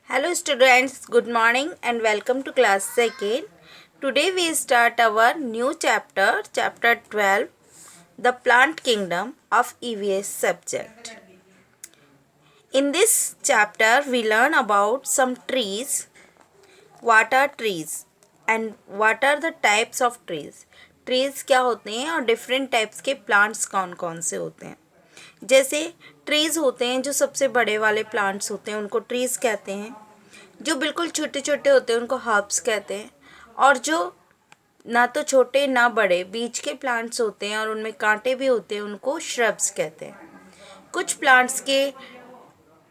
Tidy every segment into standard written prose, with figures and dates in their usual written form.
Hello students, good morning and welcome to class 2nd. Today we start our new chapter, chapter 12, the plant kingdom of EVS subject. In this chapter we learn about some trees, what are trees and what are the types of trees. Trees क्या होते हैं और different types के plants कौन कौन से होते हैं. जैसे ट्रीज़ होते हैं जो सबसे बड़े वाले प्लांट्स होते हैं उनको ट्रीज़ कहते हैं. जो बिल्कुल छोटे छोटे होते हैं उनको हर्ब्स कहते हैं. और जो ना तो छोटे ना बड़े बीच के प्लांट्स होते हैं और उनमें कांटे भी होते हैं उनको श्रब्स कहते हैं. कुछ प्लांट्स के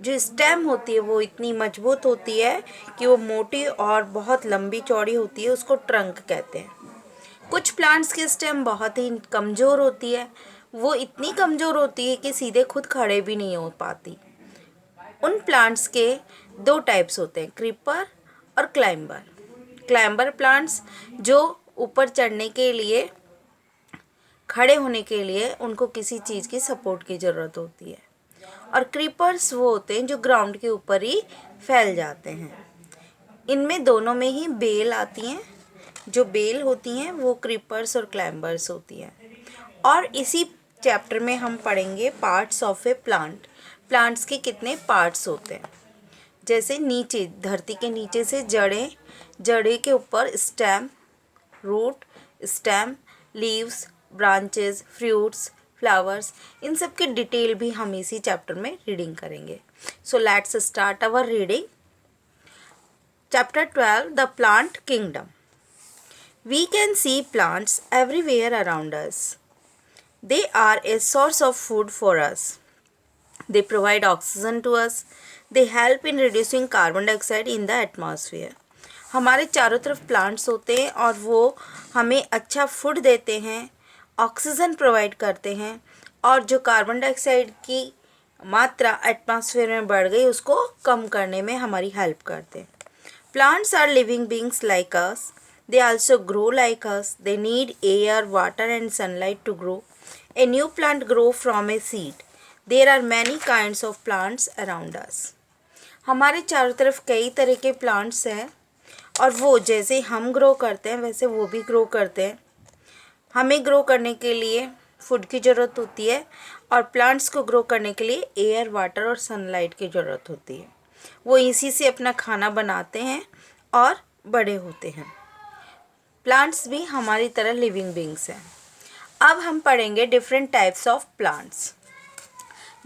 जो स्टेम होती है वो इतनी मजबूत होती है कि वो मोटी और बहुत लंबी चौड़ी होती है, उसको ट्रंक कहते हैं. कुछ प्लांट्स की स्टेम बहुत ही कमज़ोर होती है, वो इतनी कमज़ोर होती है कि सीधे खुद खड़े भी नहीं हो पाती. उन प्लांट्स के दो टाइप्स होते हैं, क्रीपर और क्लाइंबर. क्लाइंबर प्लांट्स जो ऊपर चढ़ने के लिए, खड़े होने के लिए उनको किसी चीज़ की सपोर्ट की ज़रूरत होती है. और क्रीपर्स वो होते हैं जो ग्राउंड के ऊपर ही फैल जाते हैं. इनमें दोनों में ही बेल आती हैं. जो बेल होती हैं वो क्रीपर्स और क्लाइंबर्स होती हैं. और इसी चैप्टर में हम पढ़ेंगे parts of A plant. Plants के कितने पार्ट्स होते हैं. जैसे नीचे, धरती के नीचे से जड़ें, जड़े के ऊपर stem, root, stem, leaves, branches, fruits, flowers, इन सब की डिटेल भी हम इसी चैप्टर में रीडिंग करेंगे. So let's start our reading. Chapter 12, the plant kingdom. We can see plants everywhere around us. They are a source of food for us. They provide oxygen to us. They help in reducing carbon dioxide in the atmosphere. हमारे चारों तरफ plants होते हैं और वो हमें अच्छा food देते हैं, ऑक्सीजन प्रोवाइड करते हैं और जो कार्बन डाइऑक्साइड की मात्रा एटमॉस्फेयर में बढ़ गई उसको कम करने में हमारी हेल्प करते हैं. Plants are living beings like us. They also grow like us. They need air, water and sunlight to grow. A new plant grows from a seed. There are many kinds of plants around us. हमारे चारों तरफ कई तरह के plants हैं और वो जैसे हम ग्रो करते हैं वैसे वो भी ग्रो करते हैं. हमें ग्रो करने के लिए फूड की ज़रूरत होती है और प्लांट्स को ग्रो करने के लिए एयर, वाटर और सनलाइट की ज़रूरत होती है. वो इसी से अपना खाना बनाते हैं और बड़े होते हैं. प्लांट्स भी हमारी तरह लिविंग बींग्स हैं. अब हम पढ़ेंगे डिफरेंट टाइप्स ऑफ प्लांट्स.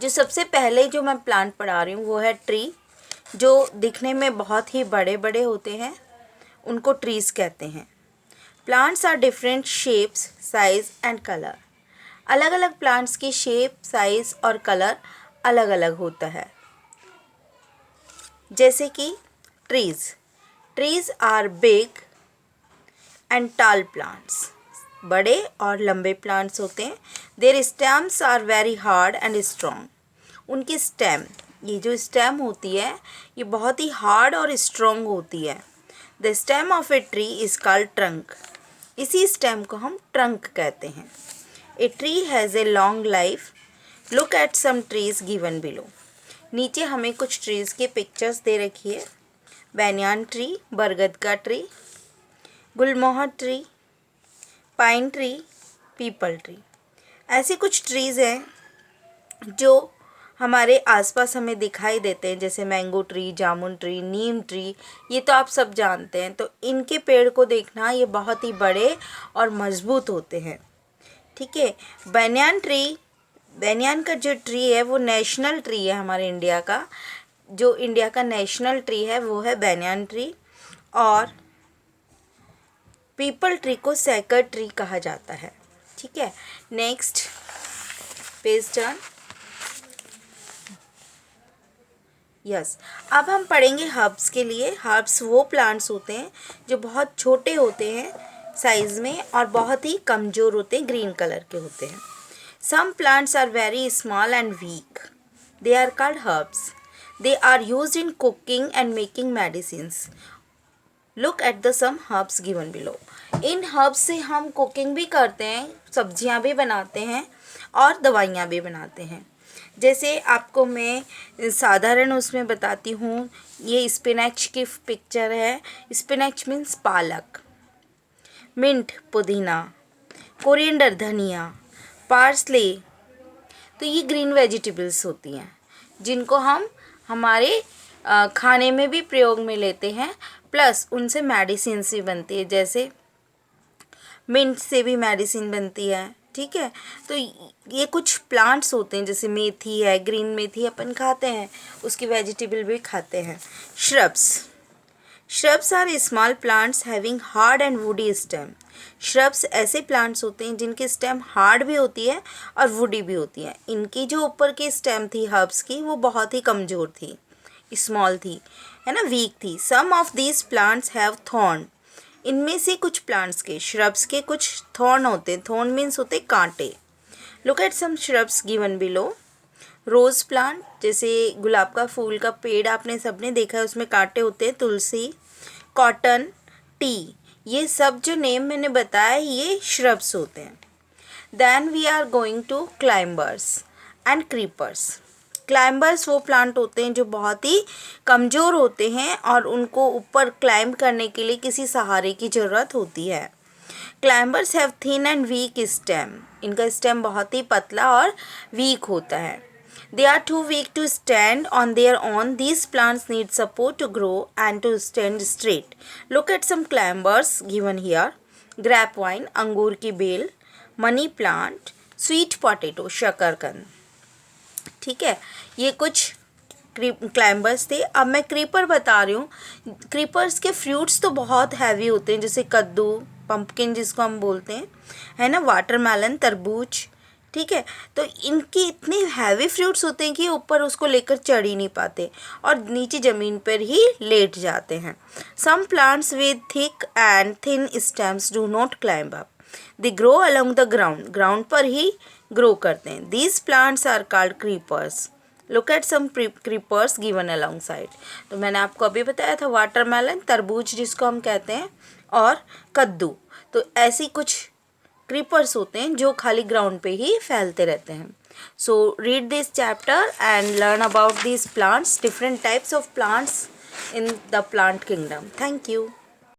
जो सबसे पहले जो मैं प्लांट पढ़ा रही हूँ वो है ट्री. जो दिखने में बहुत ही बड़े बड़े होते हैं उनको ट्रीज़ कहते हैं. Plants are different shapes, size and colour. अलग अलग प्लांट्स की शेप, साइज़ और कलर अलग अलग होता है. जैसे कि trees are big and tall plants. बड़े और लंबे प्लांट्स होते हैं. Their stems are very hard and strong. उनकी स्टेम, ये जो स्टेम होती है ये बहुत ही हार्ड और स्ट्रॉन्ग होती है. The stem of a tree is called trunk. इसी स्टेम को हम ट्रंक कहते हैं. A tree has a long life. Look at some trees given below. नीचे हमें कुछ ट्रीज़ की पिक्चर्स दे रखी है. बैनियान ट्री, बरगद का ट्री, गुलमोहर ट्री, पाइन ट्री, पीपल ट्री. ऐसे कुछ ट्रीज़ हैं जो हमारे आसपास हमें दिखाई देते हैं, जैसे मैंगो ट्री, जामुन ट्री, नीम ट्री. ये तो आप सब जानते हैं. तो इनके पेड़ को देखना, ये बहुत ही बड़े और मज़बूत होते हैं. ठीक है. बैनियान का जो ट्री है वो नेशनल ट्री है हमारे इंडिया का. जो इंडिया का नेशनल ट्री है वो है बैनियान ट्री. और पीपल ट्री को सैकर ट्री कहा जाता है. ठीक है. Next page turn. यस, अब हम पढ़ेंगे हर्ब्स के लिए. हर्ब्स वो प्लांट्स होते हैं जो बहुत छोटे होते हैं साइज़ में और बहुत ही कमज़ोर होते हैं, ग्रीन कलर के होते हैं. Some plants are very small and weak. They are called herbs. They are used in cooking and making medicines. Look at the some herbs given below. इन हर्ब्स से हम कुकिंग भी करते हैं, सब्जियां भी बनाते हैं और दवाइयाँ भी बनाते हैं. जैसे आपको मैं साधारण उसमें बताती हूँ, ये स्पिनच की पिक्चर है। स्पिनच मीन्स पालक, मिंट पुदीना, कोरिएंडर धनिया, पार्सले, तो ये ग्रीन वेजिटेबल्स होती हैं जिनको हम हमारे खाने में भी प्रयोग में लेते हैं, प्लस उनसे मेडिसिन भी बनती है। जैसे मिंट से भी मेडिसिन बनती है, ठीक है। तो ये कुछ प्लांट्स होते हैं, जैसे मेथी है, ग्रीन मेथी अपन खाते हैं, उसकी वेजिटेबल भी खाते हैं। Shrubs are small plants having hard and woody stem. Shrubs ऐसे प्लांट्स होते हैं जिनकी स्टेम हार्ड भी होती है और वुडी भी होती है। इनकी जो ऊपर की स्टेम थी हर्ब्स की, वो बहुत ही कमज़ोर थी, स्मॉल थी, है ना, वीक थी। Some of these plants have thorn. इनमें से कुछ प्लांट्स के, श्रब्स के कुछ थॉर्न होते हैं। थॉर्न मीन्स होते कांटे। Look at some shrubs given below. Rose plant, जैसे गुलाब का फूल का पेड़ आपने सबने देखा है, उसमें कांटे होते हैं। तुलसी, कॉटन, टी, ये सब जो नेम मैंने बताया ये श्रब्स होते हैं। Then we are going to climbers and creepers. Climbers वो प्लांट होते हैं जो बहुत ही कमज़ोर होते हैं और उनको ऊपर क्लाइंब करने के लिए किसी सहारे की ज़रूरत होती है। Climbers have thin and week stem. इनका स्टेम बहुत ही पतला और वीक होता है। They are too weak to stand on their own. These plants need support to grow and to stand straight. Look at some climbers given here. Grapevine, अंगूर की बेल, money plant, sweet potato, शकरकंद, ठीक है। ये कुछ क्लाइंबर्स थे। अब मैं क्रीपर बता रही हूँ। क्रीपर्स के फ्रूट्स तो बहुत हैवी होते हैं, जैसे कद्दू, पंपकिन जिसको हम बोलते हैं, है ना, वाटरमेलन, तरबूज, ठीक है। तो इनकी इतने हैवी फ्रूट्स होते हैं कि ऊपर उसको लेकर चढ़ ही नहीं पाते और नीचे ज़मीन पर ही लेट जाते हैं। Some plants with thick and thin stems do not climb up, they grow along the ground. Ground पर ही ग्रो करते हैं। These plants are called creepers. Look at some creepers given alongside. तो मैंने आपको अभी बताया था वाटरमेलन, तरबूज जिसको हम कहते हैं, और कद्दू। तो ऐसी कुछ क्रीपर्स होते हैं जो खाली ग्राउंड पे ही फैलते रहते हैं। So read this chapter and learn about these plants, different types of plants in the plant kingdom. Thank you.